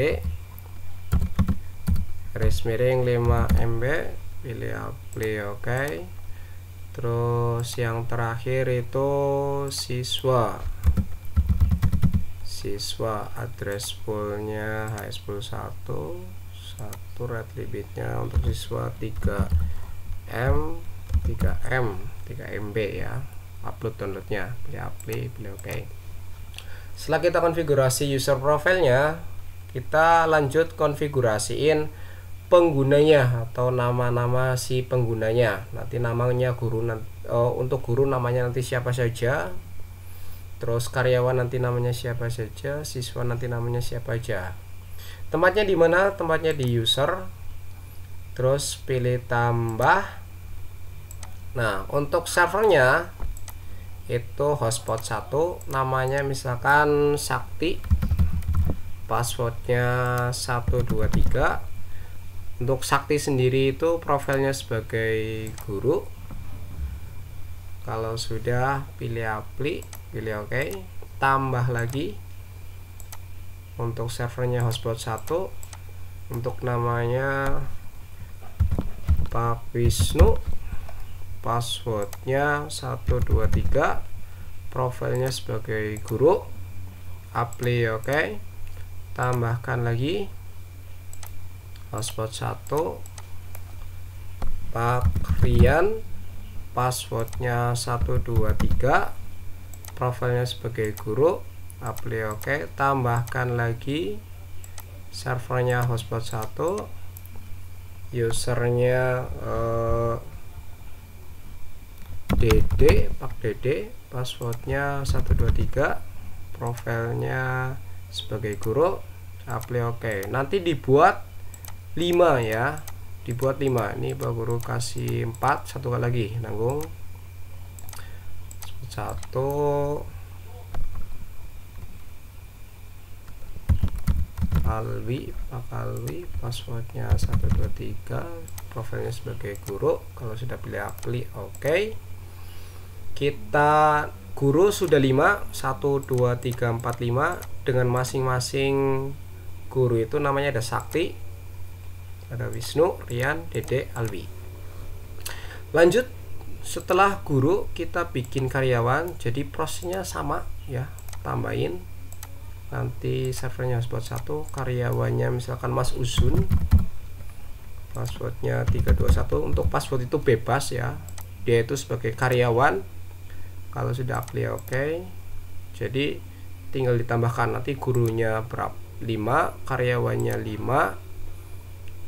garis miring 5 MB, pilih apply oke. Terus yang terakhir itu siswa, address poolnya hspool1, 1, rate limitnya untuk siswa 3M 3MB ya. Upload downloadnya, pilih apply, pilih oke. Setelah kita konfigurasi user profile-nya, kita lanjut konfigurasiin penggunanya atau nama-nama si penggunanya. Nanti namanya guru, untuk guru namanya nanti siapa saja, terus karyawan nanti namanya siapa saja, siswa nanti namanya siapa aja. Tempatnya di mana? Tempatnya di user, terus pilih tambah. Nah, untuk servernya itu hotspot 1, namanya misalkan Sakti, passwordnya 123. Untuk Sakti sendiri itu profilnya sebagai guru. Kalau sudah pilih apply, pilih OK, tambah lagi untuk servernya hotspot 1, untuk namanya Pak Wisnu, passwordnya 123, profilnya sebagai guru, apply OK, tambahkan lagi hotspot 1 Pak Rian, passwordnya 123, profilnya sebagai guru, apply OK, tambahkan lagi servernya hotspot 1, usernya Dede, Pak Dede, passwordnya 123, profilnya sebagai guru, apply OK. Nanti dibuat 5 ya, dibuat 5. Ini Pak Guru kasih 4, satu kali lagi nanggung. 1 Alwi, Pak Alwi, passwordnya 123, profilnya sebagai guru. Kalau sudah pilih apply OK. Kita guru sudah 5, 1 2 3 4 5, dengan masing-masing guru itu namanya ada Sakti, ada Wisnu, Rian, Dede, Alwi. Lanjut, setelah guru kita bikin karyawan, jadi prosesnya sama ya, tambahin nanti servernya hotspot 1, karyawannya misalkan Mas Usun, passwordnya 321. Untuk password itu bebas ya, dia itu sebagai karyawan. Kalau sudah apply OK, jadi tinggal ditambahkan nanti gurunya berapa, 5, karyawannya 5,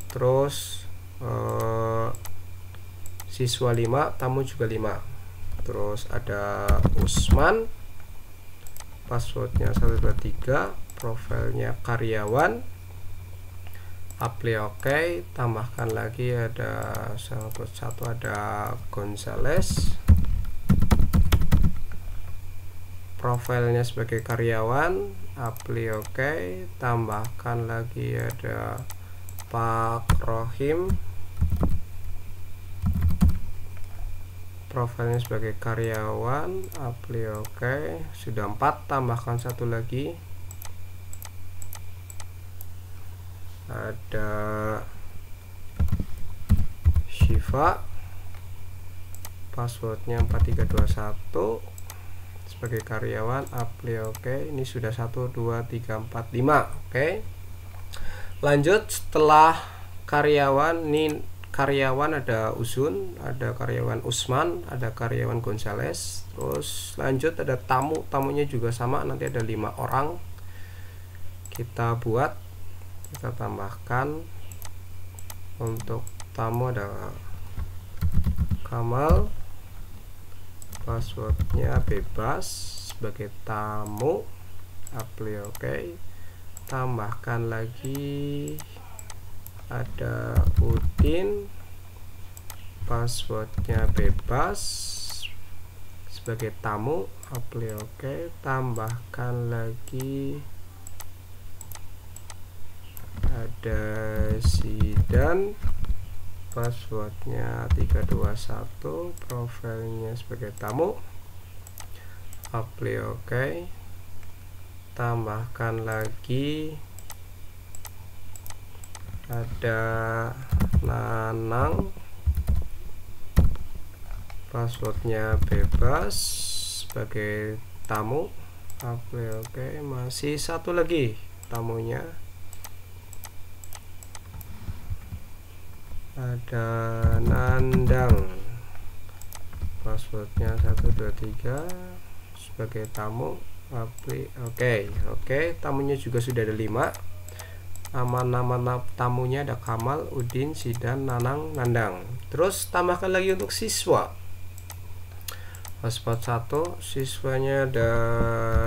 terus siswa 5, tamu juga 5. Terus ada Usman, passwordnya 123, profilnya karyawan, apply OK, tambahkan lagi ada 1, ada Gonzales, profilnya sebagai karyawan, apply OK, tambahkan lagi ada Pak Rohim, profilnya sebagai karyawan, apply OK. Sudah 4, tambahkan satu lagi, ada Shiva, passwordnya 4321, sebagai karyawan, apply OK. Ini sudah 1 2 3 4 5. Oke. Lanjut, setelah karyawan, ini karyawan ada Usun, ada karyawan Usman, ada karyawan Gonzales. Terus lanjut ada tamu, tamunya juga sama, nanti ada 5 orang. Kita buat, kita tambahkan. Untuk tamu ada Kamal, passwordnya bebas sebagai tamu, apply OK. Tambahkan lagi ada Udin, passwordnya bebas sebagai tamu, apply OK. Tambahkan lagi ada Sidan, passwordnya 321, profilnya sebagai tamu, apply OK. Tambahkan lagi ada Nanang, passwordnya bebas sebagai tamu, apply OK. Masih satu lagi tamunya, ada Nandang, passwordnya 123 sebagai tamu, apply OK. Oke, tamunya juga sudah ada 5. Nama-nama tamunya ada Kamal, Udin, Sidan, Nanang, Nandang. Terus tambahkan lagi untuk siswa, hotspot 1, siswanya ada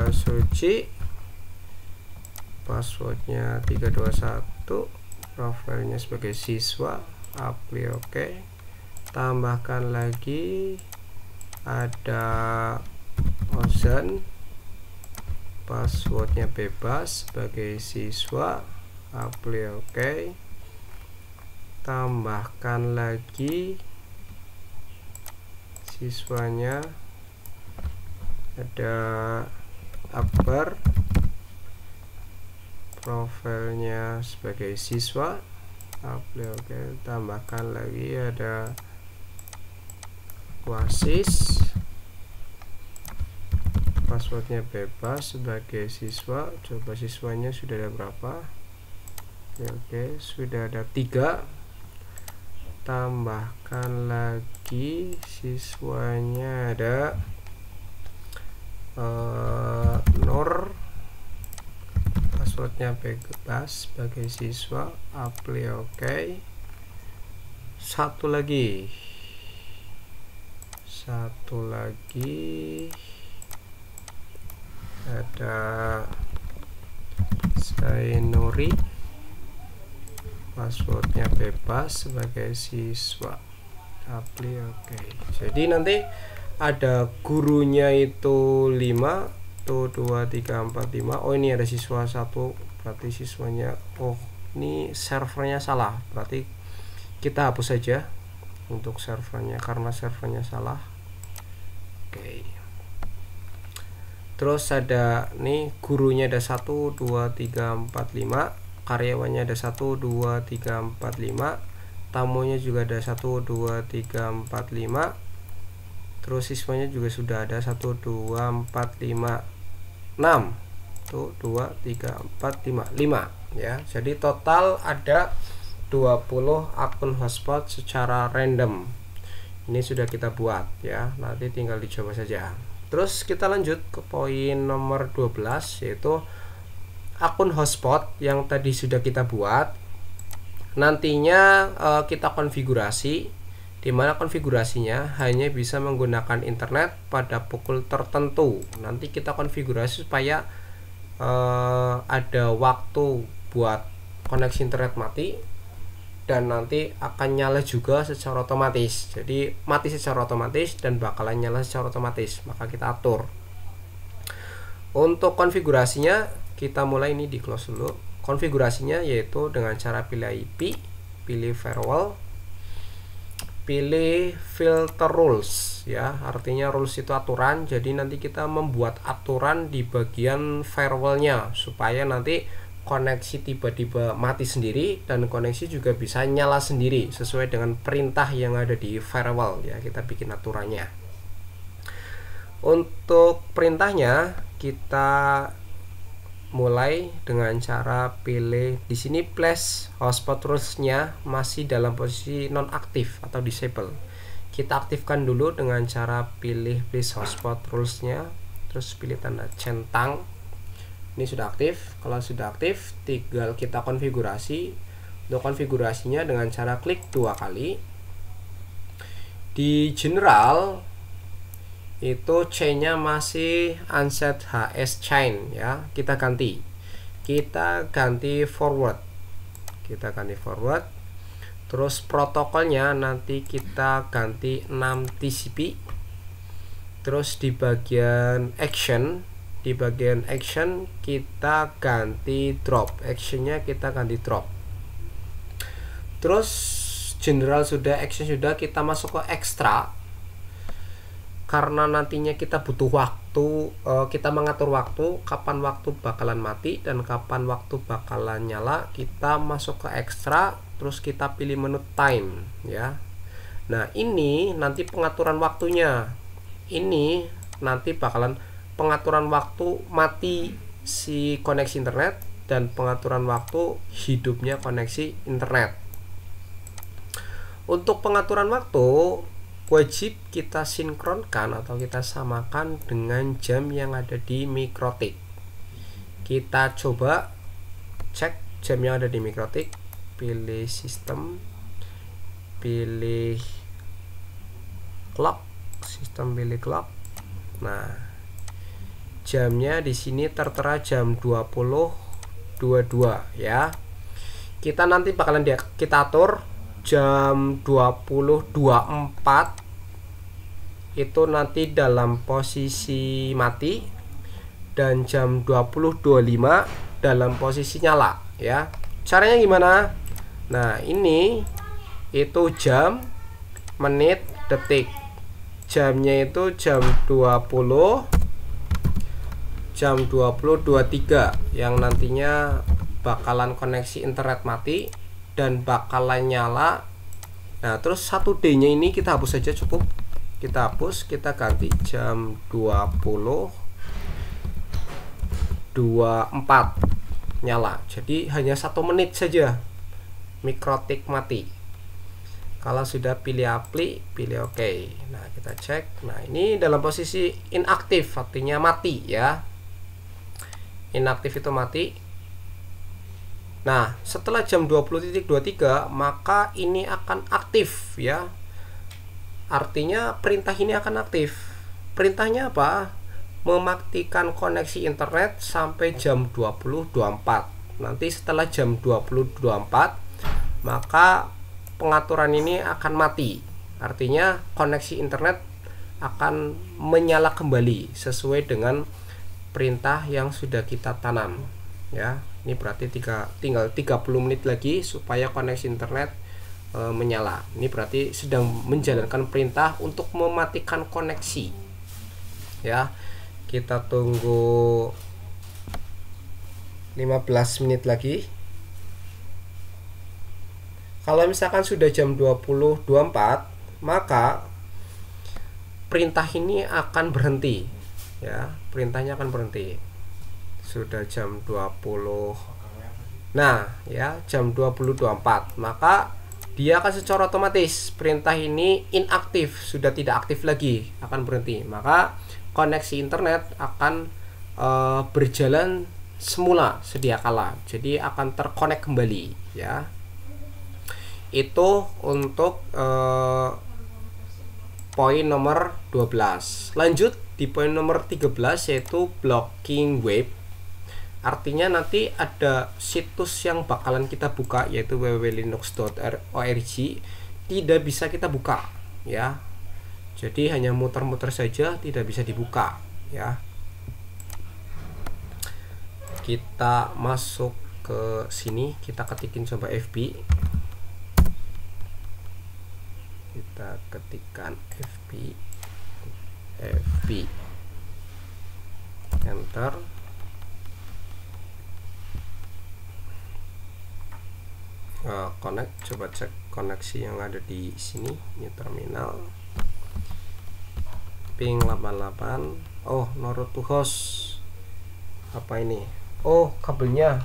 Suci, passwordnya 321, profilnya sebagai siswa, apply OK. Tambahkan lagi ada Ozan, passwordnya bebas sebagai siswa, apply oke. Tambahkan lagi siswanya, ada Akbar, profilnya sebagai siswa, apply oke. Tambahkan lagi ada Wasis, passwordnya bebas sebagai siswa. Coba siswanya sudah ada berapa? Oke, sudah ada 3. Tambahkan lagi siswanya, ada Nur, passwordnya bebas sebagai siswa, apply oke. Satu lagi ada Sainuri, passwordnya bebas sebagai siswa, apply oke. Jadi nanti ada gurunya itu 5 tuh, 2, 3, 4, 5. Oh, ini ada siswa 1, berarti siswanya, oh ini servernya salah, berarti kita hapus saja untuk servernya karena servernya salah. Oke. Terus ada nih gurunya ada 1, 2, 3, 4, 5, karyawannya ada 1, 2, 3, 4, 5, tamunya juga ada 1, 2, 3, 4, 5, terus siswanya juga sudah ada 1, 2, 4, 5, 6 tuh, 2, 3, 4, 5 ya. Jadi total ada 20 akun hotspot secara random. Ini sudah kita buat ya, nanti tinggal dicoba saja. Terus kita lanjut ke poin nomor 12, yaitu akun hotspot yang tadi sudah kita buat. Nantinya kita konfigurasi, dimana konfigurasinya hanya bisa menggunakan internet pada pukul tertentu. Nanti kita konfigurasi supaya ada waktu buat koneksi internet mati, dan nanti akan nyala juga secara otomatis. Jadi mati secara otomatis dan bakalan nyala secara otomatis, maka kita atur. Untuk konfigurasinya kita mulai ini di close dulu. Konfigurasinya yaitu dengan cara pilih IP, pilih firewall, pilih filter rules ya, artinya rules itu aturan. Jadi nanti kita membuat aturan di bagian firewallnya supaya nanti koneksi tiba-tiba mati sendiri dan koneksi juga bisa nyala sendiri sesuai dengan perintah yang ada di firewall ya. Kita bikin aturannya. Untuk perintahnya kita mulai dengan cara pilih di sini place hotspot rules-nya masih dalam posisi nonaktif atau disable. Kita aktifkan dulu dengan cara pilih place hotspot rules-nya, terus pilih tanda centang. Ini sudah aktif. Kalau sudah aktif, tinggal kita konfigurasi. Untuk konfigurasinya dengan cara klik 2 kali. Di general itu chain-nya masih unset HS chain ya. Kita ganti forward. Terus protokolnya nanti kita ganti 6 TCP. Terus di bagian action kita ganti drop, actionnya kita ganti drop. Terus general sudah, action sudah, kita masuk ke extra. Karena nantinya kita butuh waktu, kita mengatur waktu, kapan waktu bakalan mati dan kapan waktu bakalan nyala. Kita masuk ke extra, terus kita pilih menu time ya. Nah ini nanti pengaturan waktunya, ini nanti bakalan pengaturan waktu mati si koneksi internet dan pengaturan waktu hidupnya koneksi internet. Untuk pengaturan waktu wajib kita sinkronkan atau kita samakan dengan jam yang ada di MikroTik. Kita coba cek jam yang ada di MikroTik, pilih sistem, pilih clock, sistem pilih clock. Nah jamnya di sini tertera jam 20.22 ya. Kita nanti bakalan kita atur jam 20.24 itu nanti dalam posisi mati, dan jam 20.25 dalam posisi nyala ya. Caranya gimana? Nah, ini itu jam, menit, detik. Jamnya itu jam 20.23 yang nantinya bakalan koneksi internet mati dan bakalan nyala. Nah, terus 1D-nya ini kita hapus saja, cukup. Kita hapus, kita ganti jam 20.24 nyala. Jadi hanya 1 menit saja mikrotik mati. Kalau sudah pilih apply, pilih OK. Nah, kita cek. Nah, ini dalam posisi inaktif, artinya mati ya. Inaktif itu mati. Nah, setelah jam 20.23 maka ini akan aktif ya. Artinya perintah ini akan aktif. Perintahnya apa? Mematikan koneksi internet sampai jam 20.24. Nanti setelah jam 20.24 maka pengaturan ini akan mati. Artinya koneksi internet akan menyala kembali sesuai dengan perintah yang sudah kita tanam ya. Ini berarti tinggal 30 menit lagi supaya koneksi internet menyala. Ini berarti sedang menjalankan perintah untuk mematikan koneksi ya. Kita tunggu 15 menit lagi. Kalau misalkan sudah jam 20.24 maka perintah ini akan berhenti ya. Perintahnya akan berhenti. Sudah jam 20. Nah, ya, jam 20.24 maka dia akan secara otomatis perintah ini inaktif, sudah tidak aktif lagi, akan berhenti. Maka koneksi internet akan berjalan semula sedia kala. Jadi akan terkonek kembali ya. Itu untuk poin nomor 12. Lanjut di poin nomor 13 yaitu blocking web. Artinya nanti ada situs yang bakalan kita buka yaitu www.linux.org, tidak bisa kita buka ya. Jadi hanya muter-muter saja, tidak bisa dibuka ya. Kita masuk ke sini, kita ketikin coba FB. Kita ketikkan FB, enter. Connect, coba cek koneksi yang ada di sini. Ini terminal ping 88. Oh, Node to host. Apa ini? Oh, kabelnya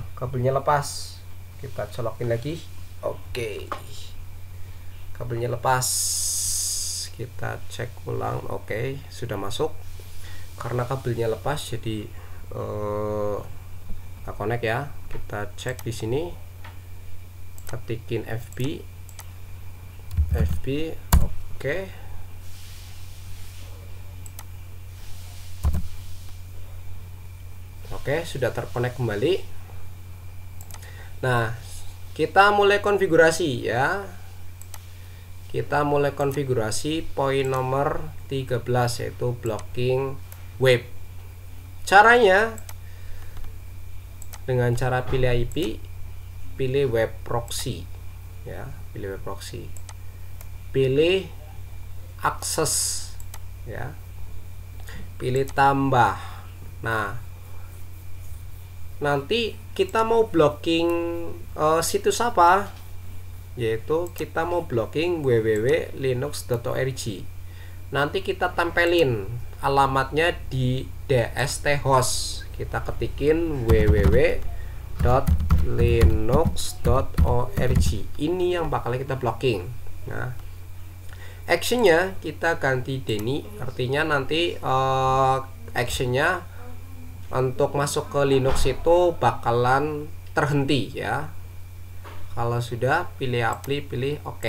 lepas. Kita colokin lagi. Oke. Kabelnya lepas. Kita cek ulang. Oke, sudah masuk. Karena kabelnya lepas jadi kita connect ya. Kita cek di sini. Ketikin FB, oke. Oke, sudah terkonek kembali. Nah, kita mulai konfigurasi ya. Kita mulai konfigurasi poin nomor 13 yaitu blocking web. Caranya dengan cara pilih IP, pilih web proxy ya, pilih web proxy, pilih akses ya, pilih tambah. Nah, nanti kita mau blocking situs apa, yaitu kita mau blocking www.linux.org. Nanti kita tempelin alamatnya di dst host. Kita ketikin www.linux.org. Ini yang bakal kita blocking. Nah, actionnya kita ganti Denny, artinya nanti actionnya untuk masuk ke Linux itu bakalan terhenti ya. Kalau sudah, pilih apply, pilih OK.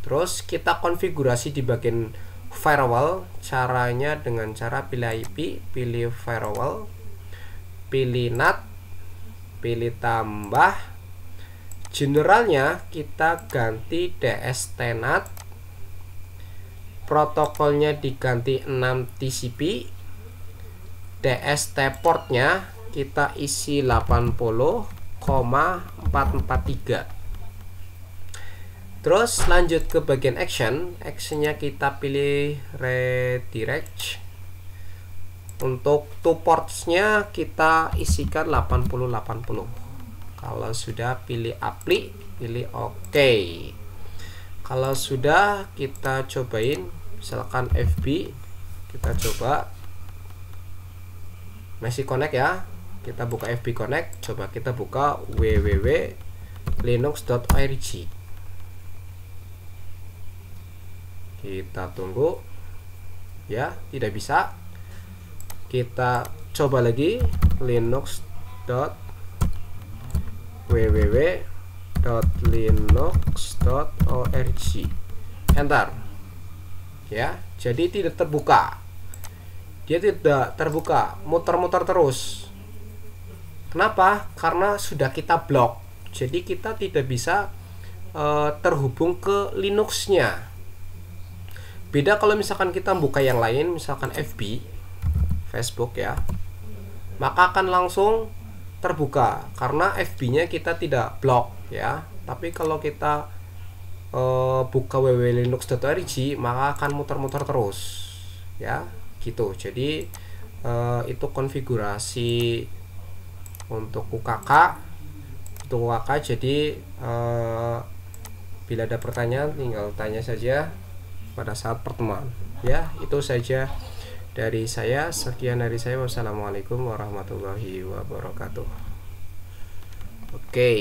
Terus kita konfigurasi di bagian firewall. Caranya dengan cara pilih IP, pilih firewall, pilih NAT, pilih tambah. Generalnya kita ganti DST NAT. protokolnya diganti 6 TCP, DST portnya kita isi 80,443. Terus lanjut ke bagian actionnya kita pilih redirect. Untuk two portsnya kita isikan 80-80. Kalau sudah pilih apply, pilih OK. Kalau sudah kita cobain, misalkan FB, kita coba masih connect ya. Kita buka FB Connect, coba kita buka www.linux.org. Kita tunggu ya, tidak bisa. Kita coba lagi www.linux.org, enter ya. Jadi tidak terbuka, dia tidak terbuka, muter-muter terus. Kenapa? Karena sudah kita blok, jadi kita tidak bisa terhubung ke Linuxnya. Beda kalau misalkan kita buka yang lain, misalkan FB, Facebook ya, maka akan langsung terbuka karena FB-nya kita tidak blok ya. Tapi kalau kita buka www.linux.org, maka akan muter-muter terus ya, gitu. Jadi itu konfigurasi untuk UKK. Jadi bila ada pertanyaan tinggal tanya saja pada saat pertemuan ya. Itu saja dari saya, sekian dari saya. Wassalamualaikum warahmatullahi wabarakatuh. Oke.